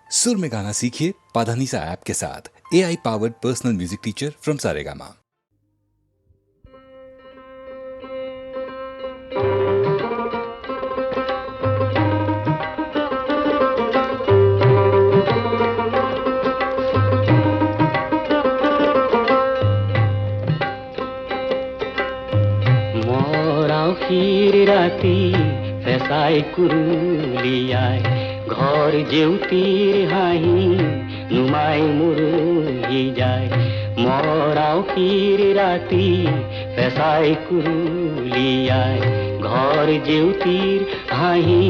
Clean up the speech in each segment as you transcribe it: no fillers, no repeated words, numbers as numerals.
सुर में गाना सीखिए पाधानीसा ऐप के साथ। AI powered personal music teacher from Saregama. মোরাফির রাতি ফেসাই কুরুলিয়ায় ঘর জেউতির হাঁহি নুমাই মুরুহি যায়। মোরাফির রাতি ফেসাই কুরুলিয়ায় ঘর জেউতির হাঁহি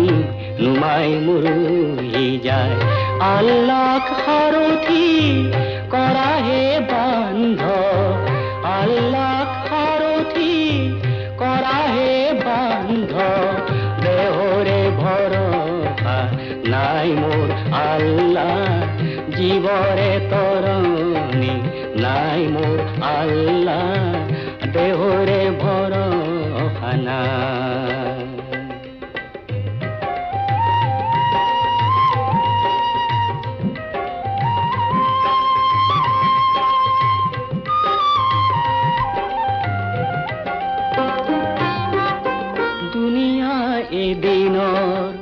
নুমাই মুরুহি যায়। আল্লাহ হারথি করা হে বান্ধ, আল্লাহ হারথি করা হে বান্ধ, দেহরে ভরসা নাই মোর আল্লাহ, জীবরে তরণী নাই মোর আল্লাহ, দেহরে ভরসা নাই। এদিনৰ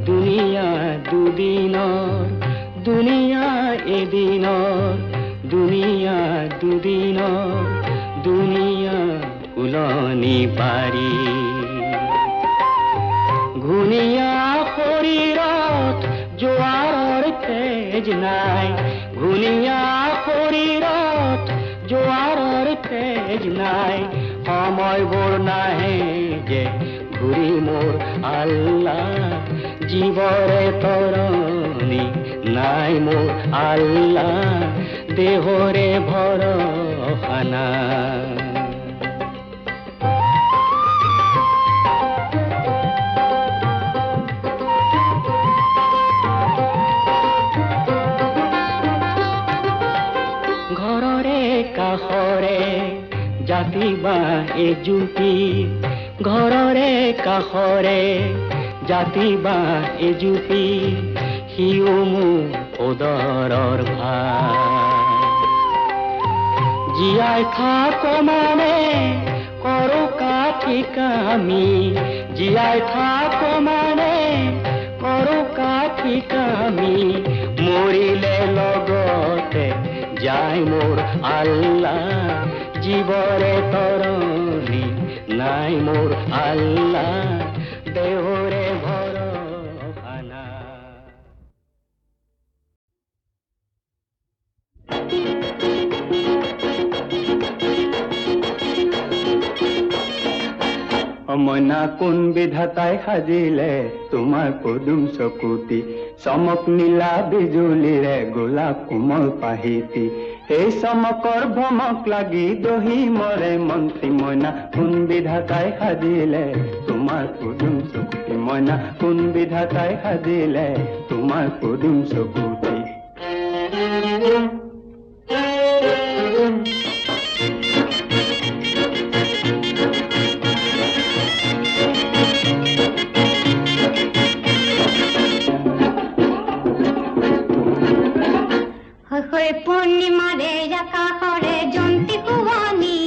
দুনিয়া দুদিনৰ, দুনিয়া এদিনৰ দুনিয়া দুদিনৰ, দুনিয়া ফুলনি বাৰী। ঘূৰ্ণিয়া শৰীৰত জোৱাৰৰ তেজ নাই, ঘূৰ্ণিয়া শৰীৰত জোৱাৰৰ তেজ নাই। সময়বোৰ নাহে যে ঘূৰি মোৰ আল্লাহ, জীবৰে তৰণী নাই মোৰ আল্লাহ, দেহৰে ভৰসা নাই। ঘৰৰে কাষৰে জাতি বা এজুপি, ঘৰৰে কাষৰে জাতি বা এজুপি, সিও মোৰ উদৰৰ ভাই। জীয়াই থাক মানে কৰো কাঠি কামি, জীয়াই থাক মানে কৰো কাঠি কামি, মৰিলে লগতে যায় মোৰ আল্লাহ, জীবৰে তৰণী নাই মোৰ আল্লাহ, দেহৰে ভৰসা নাই। মইনা কোন বিধাতাই সাজিলে তোমাৰ পদুম চকুতি, চমক নীলা বিজুলীৰে গোলাপ কোমল পাহিতি, এই চমকৰ ভমক লাগি দহি মৰে মন্ত্ৰী। মইনা কোন বিধাতাই সাজিলে তোমাৰ পদুম চকুতি, মইনা কোন বিধাতাই সাজিলে তোমাৰ পদুম চকুতি। পূৰ্ণিমাৰে কাষৰে জন্তি কুৱনি,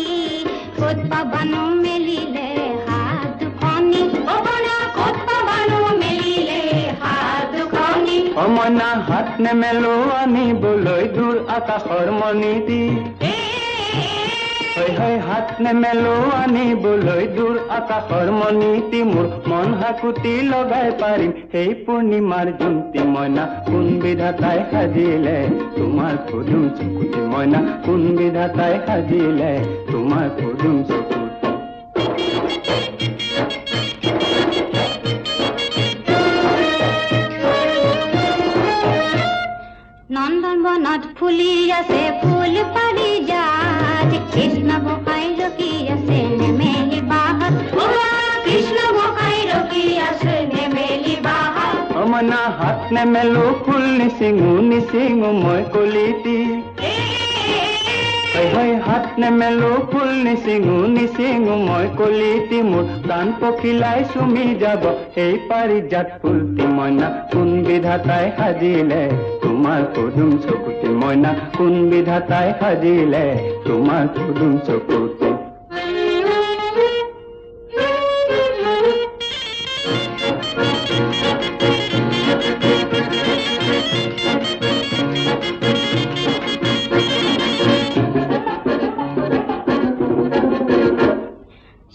ক'ত পাবানো মেলিলে হাত দুখনি, ক'ত পাবানো মেলিলে হাত দুখনি। মইনা হাত নেমেলো আনিবলৈ দূৰ আকাশৰ মণিটি, হাত নেমেলো আনিবলৈ দূৰ আকাশৰ মণিটি, মোৰ মন হাকুটি লগাই পাৰিম সেই পূৰ্ণিমাৰ জন্তি। মইনা কোন বিধাতাই সাজিলে তোমাৰ পদুম চকুতি, মইনা কোন বিধাতাই সাজিলে তোমাৰ পদুম চকুতি। নন্দন বনত ফুলি আছে ফুল পাৰি যাত, কৃষ্ণ গোসাঁই ৰখি আছে নেমেলি বাহাত, কৃষ্ণ গোসাঁই ৰখি আছে নেমেলি বাহাত। মইনা হাত নেমেলো ফুল নিচিঙো নিচিঙো মই কলিতি, হয় হাত নেমেলো ফুল নিচিঙো মই কলিতি মোৰ প্ৰাণ পখিলাই চুমি যাব এই পাৰিজাত ফুলটি মইনা কোন বিধাতাই সাজিলে তোমাৰ পদুম চকুতি মইনা কোন বিধাতাই সাজিলে তোমাৰ পদুম চকুতি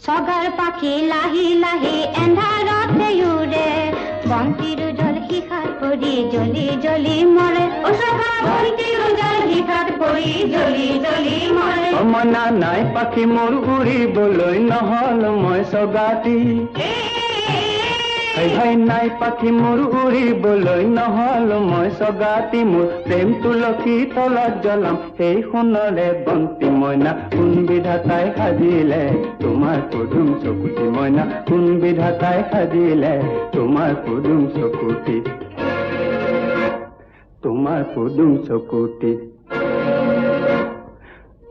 সগাৰ পাখি লাহি লাহি এন্ধাৰতে উৰে বন্তিৰ জল শিখাত পৰি জ্বলি জ্বলি মৰে ও সখা বন্তিৰ জল শিখাত পৰি জ্বলি জ্বলি মৰে মনা নাই পাখি মোৰ উৰিবলৈ নহল মই সগাতি হয় নাই পাখি মোৰ উৰিবলৈ নহল মই সগাতি মোৰ প্ৰেম তুলসী তলত জ্বলাম সেই সোণৰে বন্তি মইনা কোন বিধাতাই সাজিলে তোমাৰ পদুম চকুতি মইনা কোন বিধাতাই সাজিলে তোমাৰ পদুম চকুতি তোমাৰ পদুম চকুতি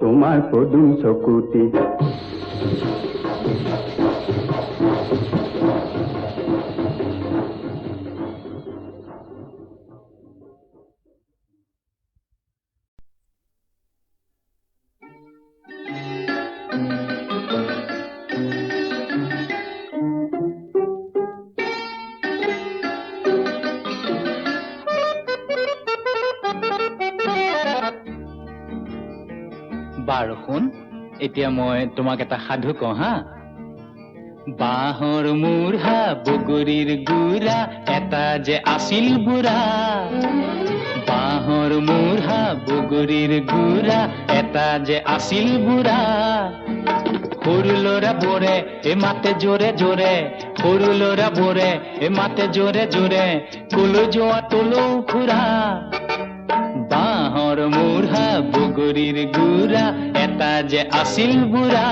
তোমাৰ পদুম চকুতি বাৰু শুন এতিয়া মই তোমাক এটা সাধু কওঁ হা বাঁহৰ মূঢ়া বগৰীৰ গুৰা এটা যে আছিল বুঢ়া বাঁহৰ মূঢ়া বগৰীৰ গুৰা এটা যে আছিল বুঢ়া সৰু ল'ৰাবোৰে এই মাতে জোৰে জোৰে সৰু ল'ৰাবোৰে এই মাতে জোৰে জোৰে কলৈ যোৱা তলৌ খুৰা বাঁহৰ মূঢ়া বগৰীৰ গুৰা এটা যে আছিল বুঢ়া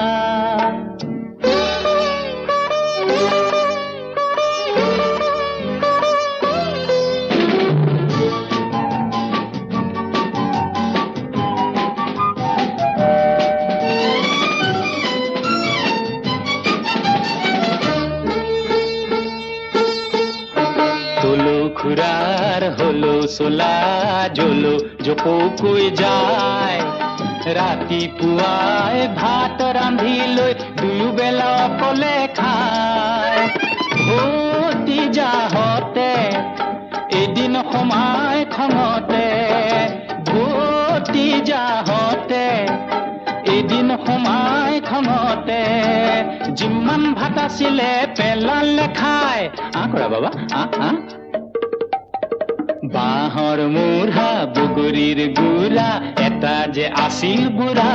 খুৰাৰ হলো চোলা জলো জপৌকৈ যায় ৰাতিপুৱাই ভাত ৰান্ধি লৈ দুবেলা অকলে খায় ভতিজাহঁতে এদিন সোমাই খঙতে ভতিজাহঁতে এদিন সোমাই খঙতে যিমান ভাত আছিলে পেলালে খাই কৰা বাবা বাঁহৰ মূঢ়া বগৰীৰ গুৰা এটা যে আছিল বুঢ়া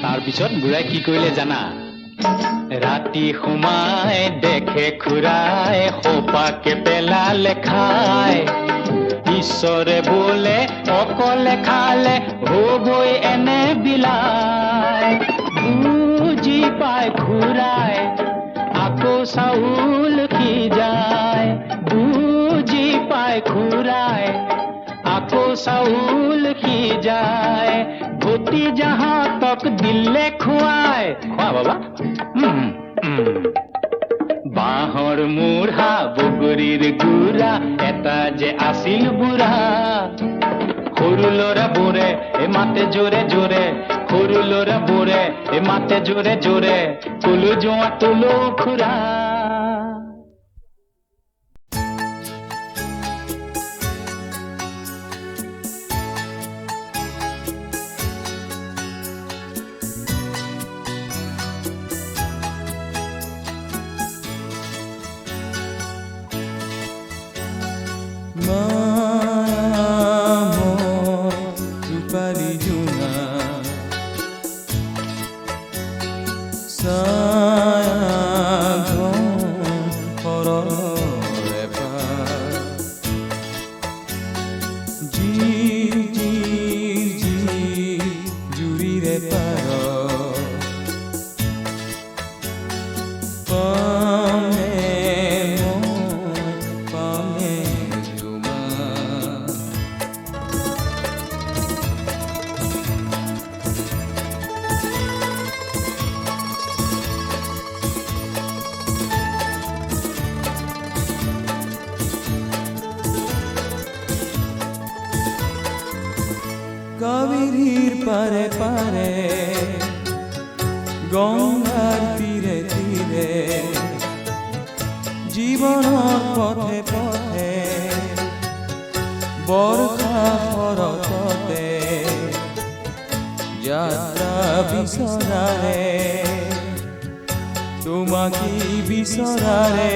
তাৰপিছত বুঢ়াই কি কৰিলে জানা ৰাতি সোমাই দেখে খুৰাই সোপাকে পেলালে খাই ঈশ্বৰে বোলে অকলে খালে হ'বই এনে বিলাই বুজি পাই খুৰাই আকৌ চাউল সিজাই বুজি পাই খুৰাই আকৌ চাউল সিজাই ভতিজাহঁতক দিলে খুৱাই খোৱা বাবা বাঁহৰ মূঢ়া বগৰীৰ গুৰা এটা যে আছিল বুঢ়া সৰু ল'ৰাবোৰে এই মাতে জোৰে জোৰে সৰু ল'ৰাবোৰে এই মাতে জোৰে জোৰে কলৈ যোৱা তলৌ খুৰা জুৰিৰে পাৰ কাবেৰীৰ পাৰে পাৰে গঙ্গাৰ তীৰে তীৰে জীবনৰ পথে পথে বৰ্ষা শৰততে যাত্ৰা বিচৰাৰে তোমাকে বিচৰাৰে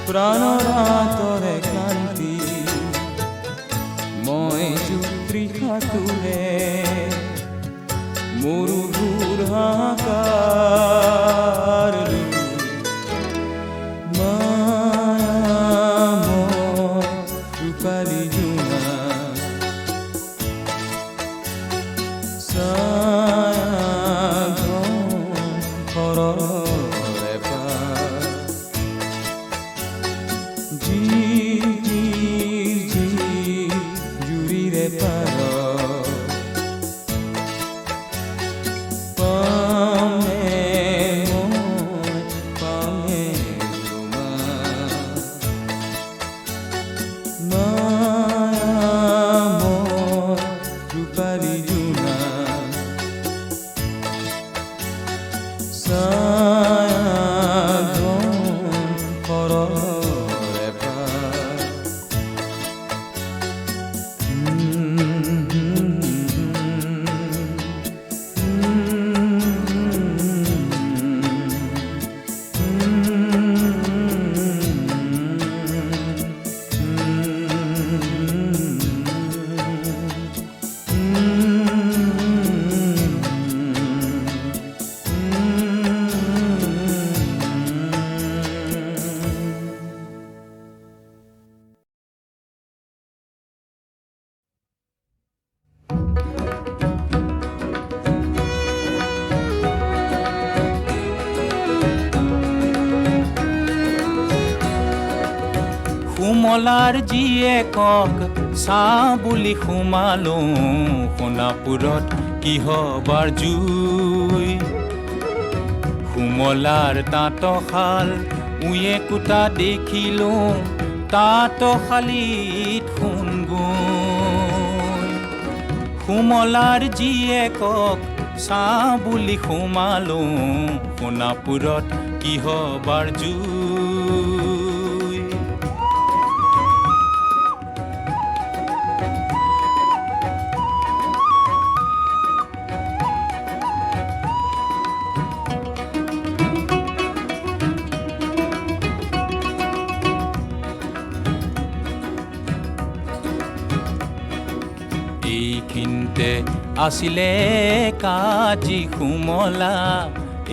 প্ৰাণৰাতৰে ক্লান্তি মই তৃষাতুৰে মৰুভূৰ হাহাকাৰ মায়াময় ৰূপালী জোনা সুমলাৰ জীয়েকক চাওঁ বুলি সোমালো সোণাপুৰত কিহবাৰ জুই সুমলাৰ তাঁতশাল উয়ে কোটা দেখিলো তাঁতশালীত সোণ গৈ সুমলাৰ জীয়েকক চাওঁ বুলি সোমালো সোণাপুৰত কিহবাৰ জুই এইখিনিতে আছিলে কাজি সুমলা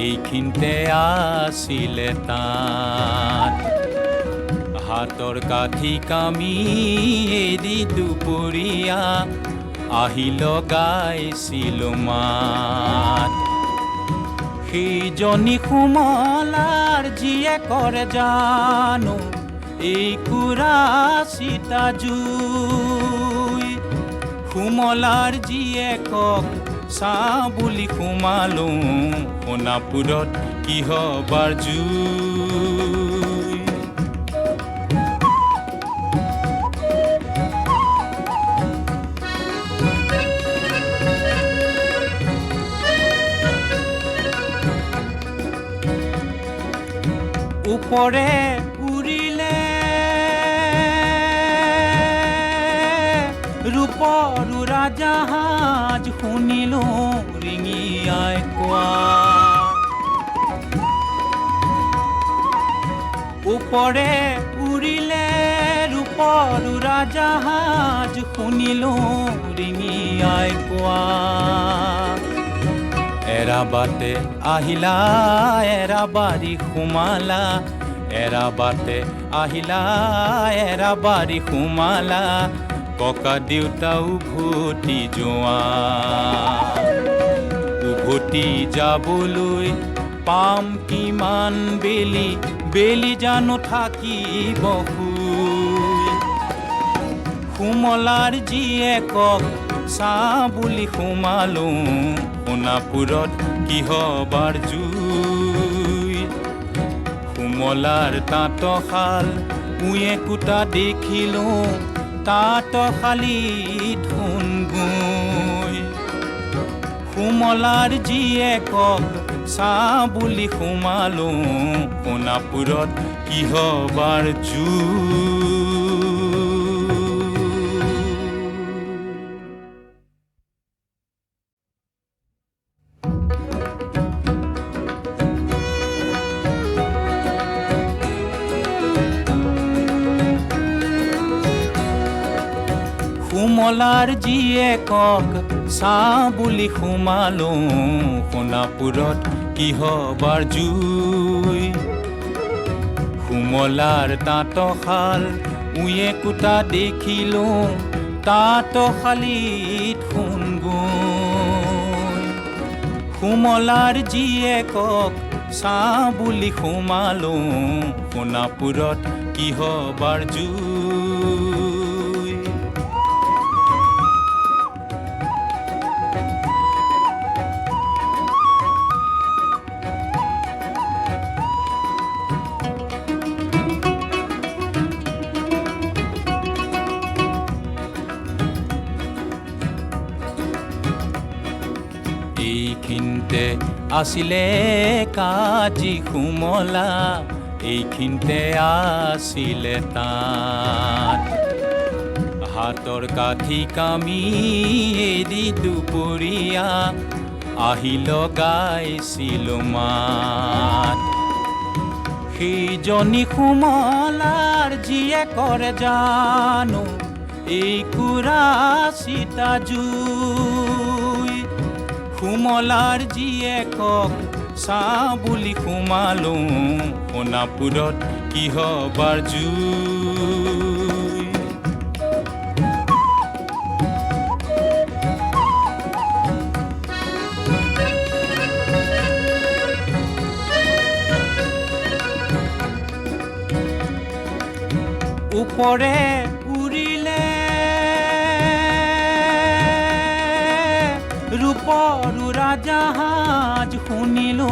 এইখিনিতে আছিলে তাত হাতৰ কাঠি কামি এৰি দুপৰীয়া আহি লগাইছিলো মাত সেইজনী সুমলাৰ জীয়েকৰ জানো এই কুৰা চিতা জুই সুমলাৰ জীয়েকক চাওঁ বুলি সোমালো সোণাপুৰত কিহবাৰ জুই ওপৰে উৰিলে ৰূপৰ উৰাজাহাজ শুনিলো ৰিঙিয়াই কোৱা ওপৰে উৰিলে ৰূপৰ উৰাজাহাজ শুনিলো ৰিঙিয়াই কোৱা এৰাবাতে আহিলা এৰাবাৰি সোমালা এৰাবাতে আহিলা এৰাবাৰি সোমালা ককা দেউতা উভতি যোৱা উভতি যাবলৈ পাম কিমান বেলি বেলি জানো থাকিব শুই সুমলাৰ জীয়েকক চাহ বুলি সোমালো সোণাপুৰত কিহবাৰ জুই সুমলাৰ তাঁতশাল উয়ে কোটা দেখিলো তাঁতশালীত ধুন গুই সুমলাৰ জীয়েকক চাহ বুলি সোমালো সোণাপুৰত কিহবাৰ জুই সুমলাৰ জীয়েকক চাহ বুলি সোমালো সোণাপুৰত কিহবাৰ জুই সুমলাৰ তাঁতশাল উয়ে কোটা দেখিলো তাঁতশালীত ধুন গুই সুমলাৰ জীয়েকক চাহ বুলি সোমালো সোণাপুৰত কিহবাৰ জুই এইখিনিতে আছিলে কাজি সুমলা এইখিনিতে আছিলে তাত হাতৰ কাঠি কামি এৰি দুপৰীয়া আহি লগাইছিলো মাত সেইজনী সুমলাৰ জীয়েকৰ জানো এই কুৰাচিতা জুই সুমলাৰ জীয়েকক চাহ বুলি সোমালো সোণাপুৰত কিহবাৰ জুই ওপৰে উৰিলে ৰূপৰ উৰাজাহাজ শুনিলো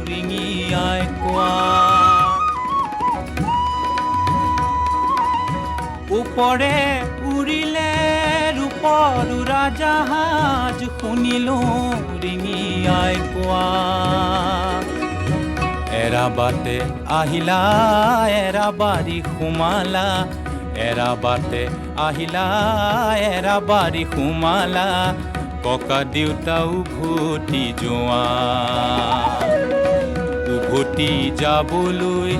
ৰিঙিয়াই কোৱা ওপৰে উৰিলে ৰূপৰ উৰাজাহাজ শুনিলো ৰিঙিয়াই কোৱা এৰাবাতে আহিলা এৰাবাৰি সোমালা এৰাবাতে আহিলা এৰাবাৰি সোমালা ককা দেউতা উভতি যোৱা উভতি যাবলৈ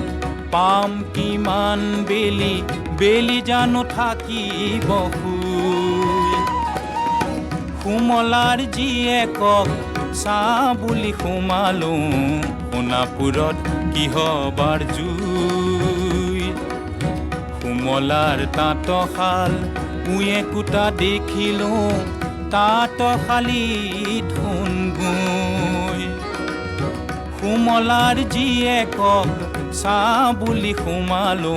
পাম কিমান বেলি বেলি জানো থাকিব শুই সুমলাৰ জীয়েকক চাহ বুলি সোমালো সোণাপুৰত কিহবাৰ জুই সুমলাৰ তাঁতশাল উয়ে কোটা দেখিলো তাঁতশালীত ধুন গুই সুমলাৰ জীয়েকক চাহ বুলি সোমালো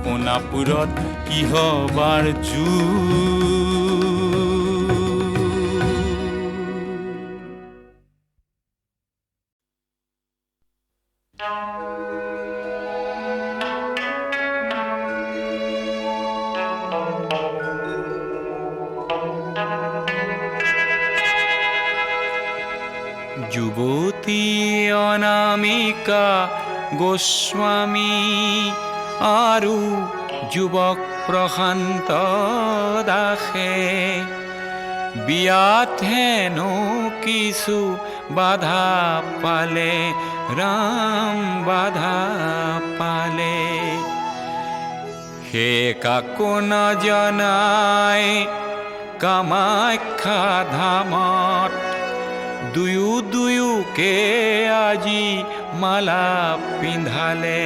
সোণাপুৰত কিহবাৰ জুই যুৱতী অনামিকা গোস্বামী আৰু যুৱক প্ৰশান্ত দাসে বিয়াত হেনো কিছু বাধা পালে ৰাম বাধা পালে হে কাকো নজনাই কামাখ্যা ধামত দুয়োকে আজি মালা পিন্ধালে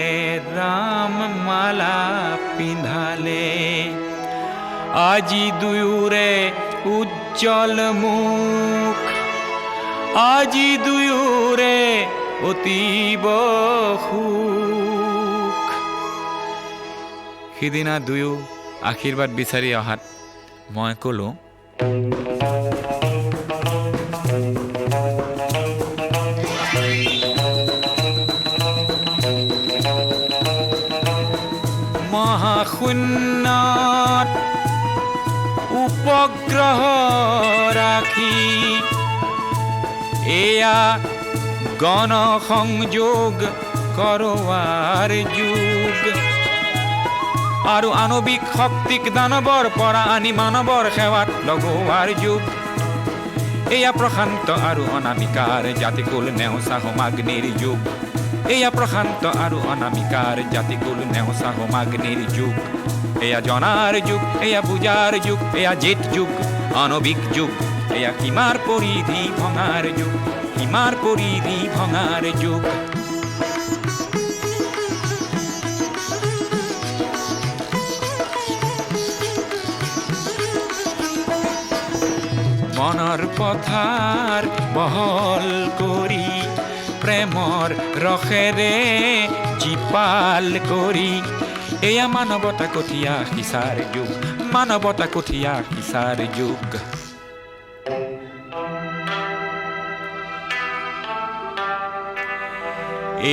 ৰাম মালা পিন্ধালে আজি দুয়োৰে উজ্জ্বল মুখ আজি দুয়োৰে অতীব সুখ সিদিনা দুয়ো আশীৰ্বাদ বিচাৰি অহাত মই ক'লোঁ মহাশূন্যত উপগ্ৰহ ৰাখি এয়া গণ সংযোগ কৰোৱাৰ যুগ আৰু আণৱিক শক্তিক দানৱৰ পৰা আনি মানৱৰ সেৱাত লগোৱাৰ যুগ এয়া প্ৰশান্ত আৰু অনামিকাৰ জাতিকুল নেওচা হোমাগ্নিৰ যুগ এয়া প্ৰশান্ত আৰু অনামিকাৰ জাতিকুল নেওচা হোমাগ্নিৰ যুগ এয়া জনাৰ যুগ এয়া বুজাৰ যুগ এয়া জেঠ যুগ আণৱিক যুগ এয়া সীমাৰ পৰিধি ভঙাৰ যুগ সীমাৰ পৰিধি ভঙাৰ যুগ মনৰ পথাৰ বহল কৰি প্ৰেমৰ ৰসেৰে জীপাল কৰি এয়া মানৱতা কঠীয়া সিঁচাৰ যুগ মানৱতা কঠীয়া সিঁচাৰ যুগ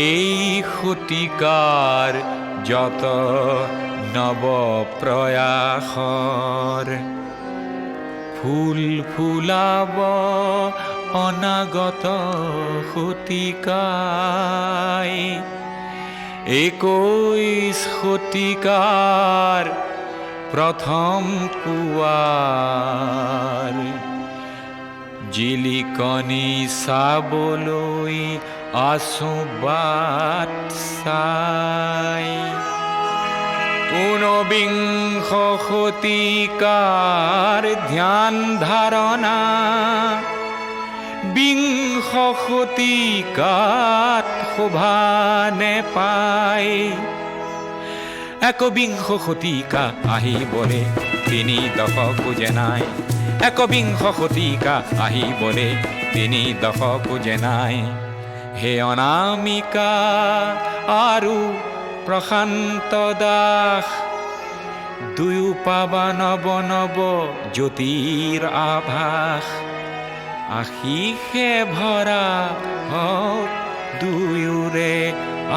এই শতিকাৰ যত নৱ প্ৰয়াসৰ ফুল ফুলাব অনাগত শতিকাই 21 শতিকাৰ প্ৰথম পুৱাৰ জিলিকনি চাবলৈ আছো বাট চাই ঊনবিংশ শতিকাৰ ধ্যান ধাৰণা বিংশ শতিকাত শোভা নেপায় একবিংশ শতিকা আহিবলে 3 দশকো যে নাই একবিংশ শতিকা আহিবলে 3 দশকো যে নাই হে অনামিকা আৰু প্ৰশান্ত দাস দুয়ো পাবা নৱ নৱ জ্যোতিৰ আভাস আশীষে ভৰা হওক দুয়োৰে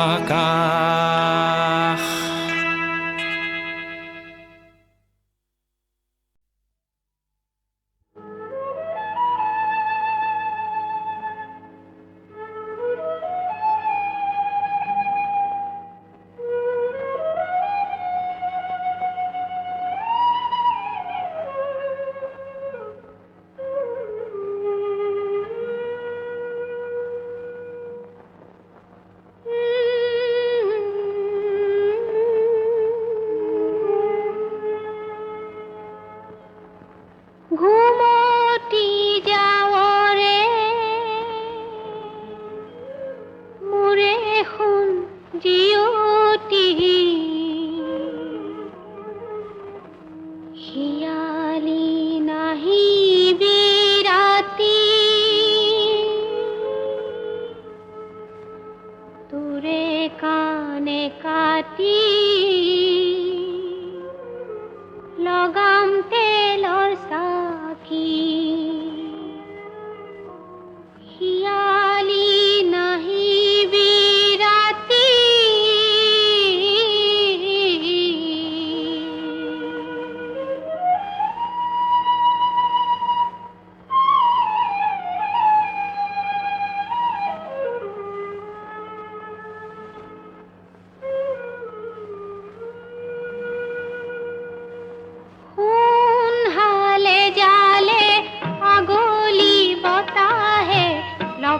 আকাশ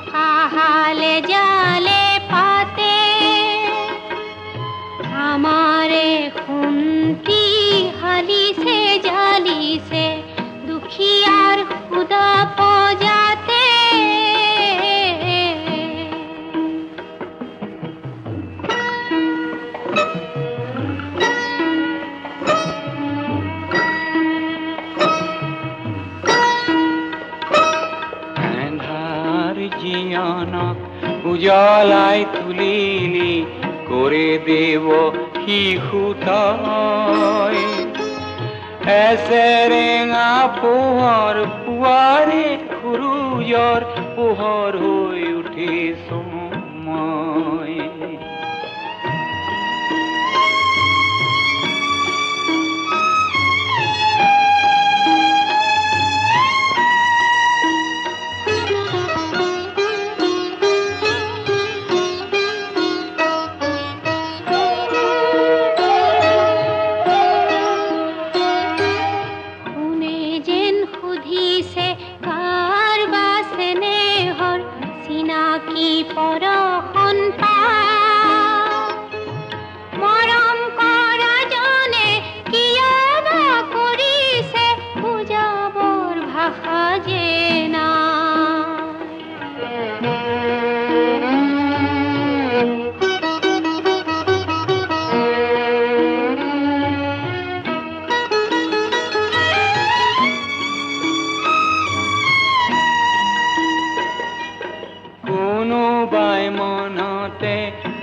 ফাহালে জালে পাতে আমারে খুন্তি হালিছে জালিছে দুখিয়ার খুদা পজাতে এন্ধার জিয়নক উজলাই তুলিলি করে দেব শিশু তই এসেৰেঙা পোহৰ পুৱাৰে সূৰুযৰ পোহৰ হৈ উঠিছো মই পৰখন পা মৰম কৰা জনে কিয় বা কৰিছে বুজাবৰ ভাষা যে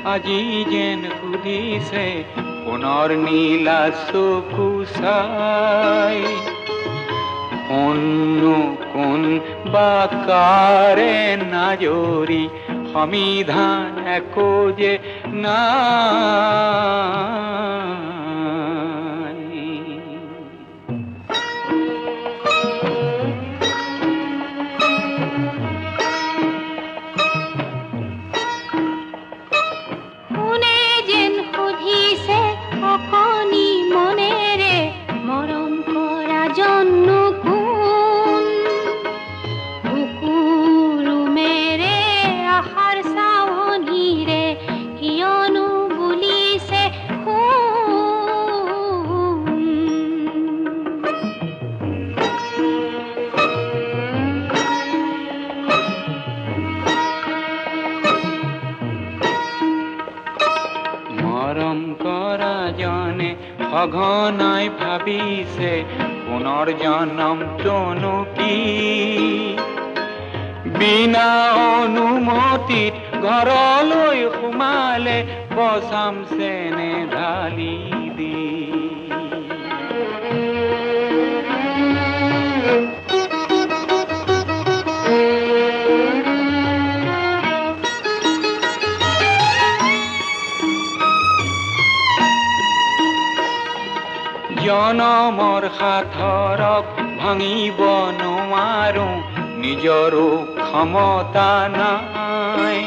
আজি যেন সুধিছে পুনৰ নীলা চকু চাই কোন বাকাৰে নাজৰি সমিধান একো যে নাই সঘনাই ভাবিছে পুনৰ জনম তনু কি বিনা অনুমতিত ঘৰলৈ সোমালে পচাম চেনে ঢালি দি জনমৰ সাথৰক ভাঙিব নোৱাৰো নিজৰো ক্ষমতা নাই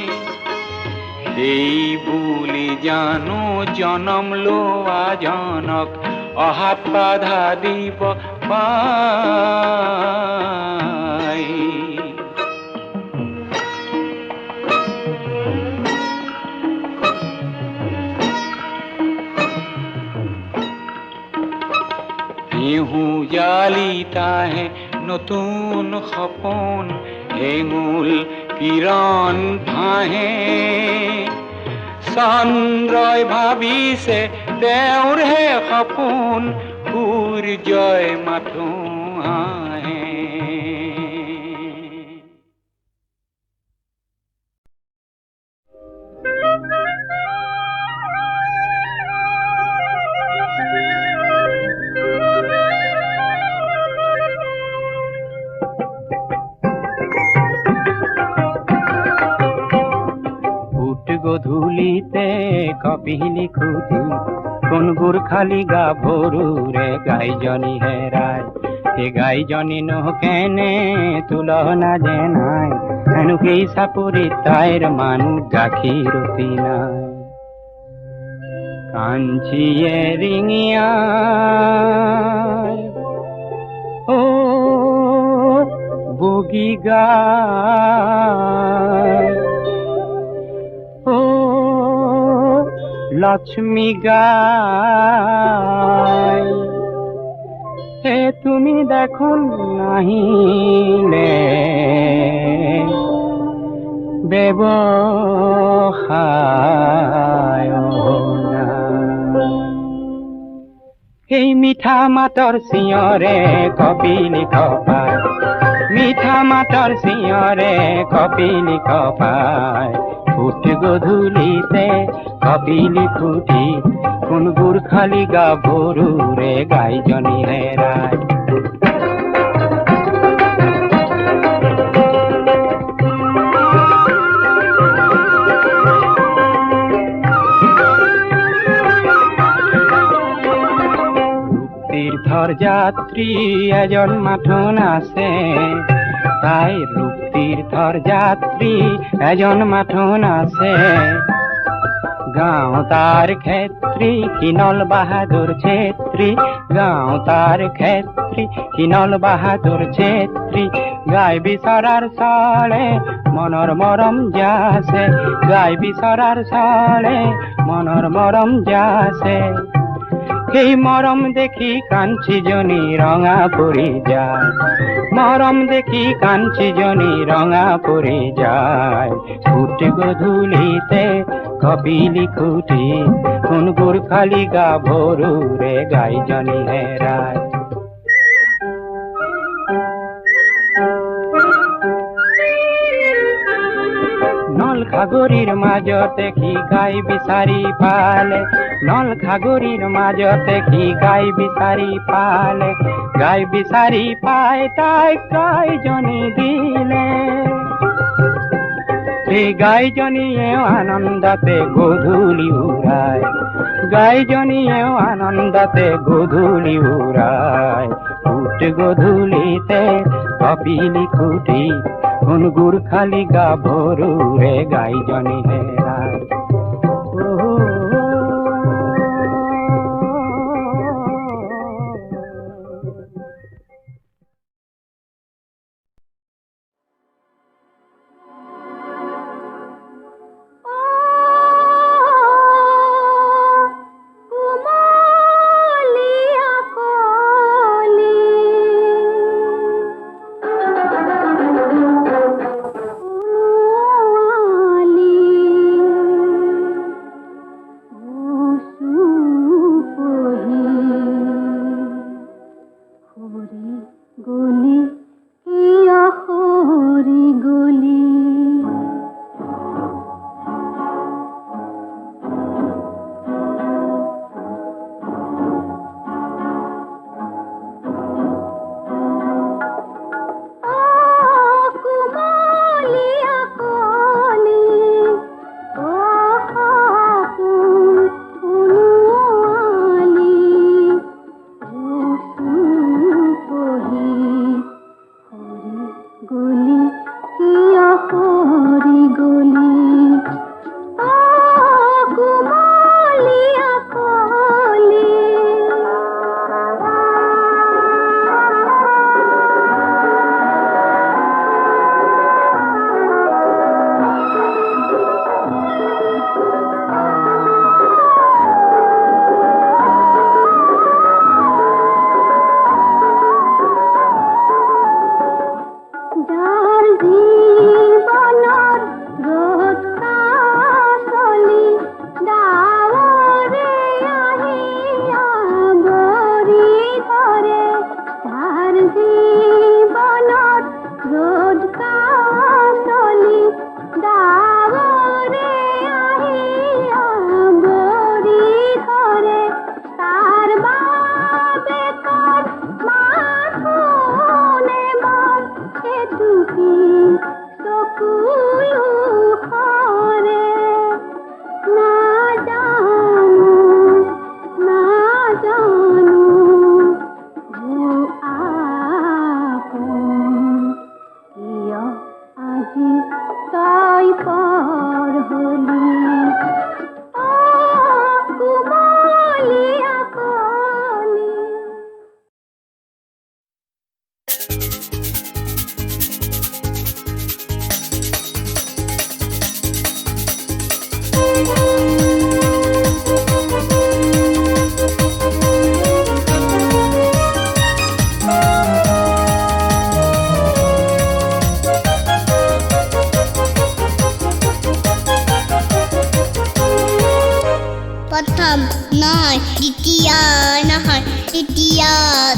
এই বুলি জানো জনম লোৱা জনক অহাত বাধা দিব পাই ইহু জালিতাহে নতুন সপোন হেঙুল কিৰণ ভাহে চন্দ্ৰই ভাবিছে তেওঁৰহে সপোন সূৰ্যই মাথো আহে গধূলিতে কপিলি খুঁটি কোন গোৰ্খালি গাভৰুৰে গাইজনী হেৰাই সেই গাইজনীনো কেনে তুলনা যে নাই হেনো সেই চাপৰিত তাইৰ মানুহ গাখীৰতি নাই কাঞ্চিয়ে ৰিঙিয়া বগী গায় লক্ষ্মী গায় হে তুমি দেখো নাহিলে ব্যৱসায় না। এই মিঠা মাতৰ চিঞৰে কপিলি কপাই, মিঠা মাতৰ চিঞৰে কপিলি কপাই, ফুট গধূলিতে কপিলি ফুটি কোন গুৰখালি গাভৰুৰে গাইজনী হেৰায়। তীৰ্থৰ যাত্ৰী এজন মাথোন আছে, তাই ৰূপ তীৰ্থৰ যাত্ৰী এজন মাথোন আছে। গাঁও তাৰ ক্ষেত্ৰী কিনল বাহাদুৰ ছেত্ৰী, গাঁও তাৰ ক্ষেত্ৰী কিনল বাহাদুৰ ছেত্ৰী। গাই বিচৰাৰ চলে মনৰ মৰম যাছে, গাই বিচৰাৰ চলে মনৰ মৰম যাছে। সেই মৰম দেখি কাঞ্চীজনী ৰঙা পৰি যায়, মৰম দেখি কাঞ্চীজনী ৰঙা পৰি যায়। ফুট গধূলিতে কপিলি খুটি কোন গুৰখালি গাভৰুৰে গাইজনী হেৰায়। নল খাগৰিৰ মাজতে সি গাই বিচাৰি পালে, নল খাগৰিৰ মাজতে সি গাই বিচাৰি পালে। গাই বিচাৰি পাই তাইক গাইজনী দিলে, সেই গাইজনীয়েও আনন্দতে গধূলি উৰায়, গাইজনীয়েও আনন্দতে গধূলি উৰায়। ফুট গধূলিতে কপিলি খুটি কোন গুৰখালি গাভৰুৰে গাইজনী হেৰায়। কুমলিয়া কলি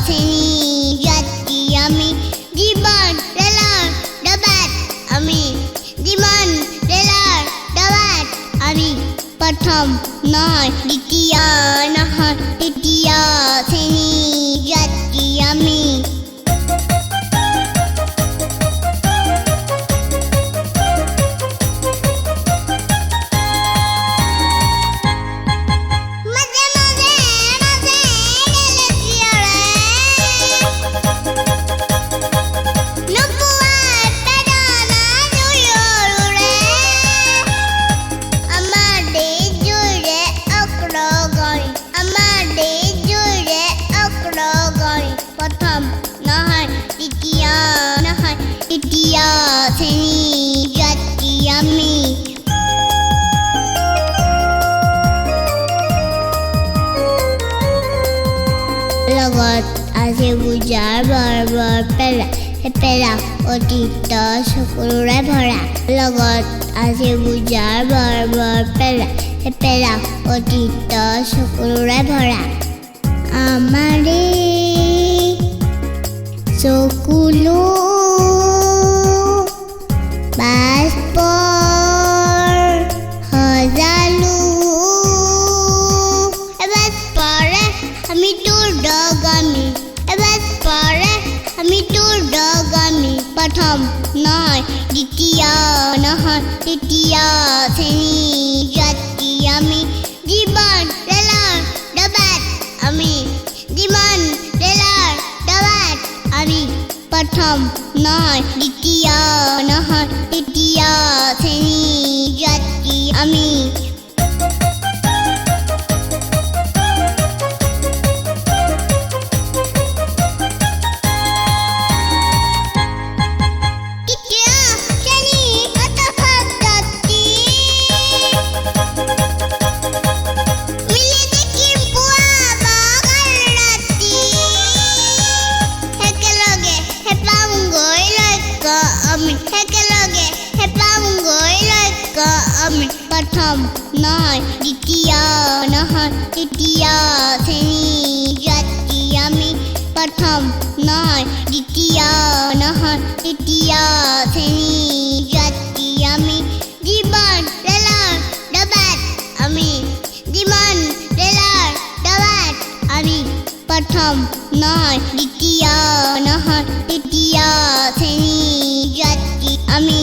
শ্ৰেণী যাত্ৰী আমি জীৱন ৰেলৰ ডবাত আমি জীৱন ৰেলৰ ডবাত আমি প্ৰথম নহয় দ্বিতীয় নহয় তৃতীয় শ্ৰেণী যাত্ৰী আমি মাজে মাজে মাজে গেলে চিঞৰে নোপোৱাত বেদনা জুয়ুৰে আমাৰ দেশজুৰে অগ্ৰগণী আমাৰ দেশজুৰে অগ্ৰগণী প্ৰথম নহয় দ্বিতীয় নহয় তৃতীয় শ্ৰেণী যাত্ৰী আমি লগত আছে বুজাৰ বৰ পেলা পেলা অতীত চকুৰে ভৰা লগত আছে বুজাৰ বৰ পেলা পেলা অতীত চকুৰে ভৰা আমাৰে চকুলো বাষ্পৰ সজালো এবাৰ পৰে আমি তোৰ দগামী এবাৰ পৰে আমি তোৰ দগামী প্ৰথম নহয় দ্বিতীয় নহয় তৃতীয় শ্ৰেণী যাত্ৰী আমি জীৱন ৰেলৰ ডবাত আমি জীৱন ৰেলৰ ডবাত আমি প্ৰথম নহয় দ্বিতীয় নহয় তৃতীয় শ্ৰেণী যাত্ৰী আমি তৃতীয় শ্ৰেণী অতফত যাত্ৰী মিলি দেখিম পুৱা বগাল ৰাতি একেলগে হেপামগৈ লক্ষ্য আমি একেলগে হেপামগৈ লক্ষ্য আমি প্ৰথম নহয় দ্বিতীয় নহয় তৃতীয় শ্ৰেণী যাত্ৰী আমি প্ৰথম নহয় দ্বিতীয় নহয় তৃতীয় শ্ৰেণী যাত্ৰী আমি জীৱন ৰেলৰ ডবাত আমি জীৱন ৰেলৰ ডবাত আমি প্ৰথম নহয় দ্বিতীয় নহয় তৃতীয় শ্ৰেণী যাত্ৰী আমি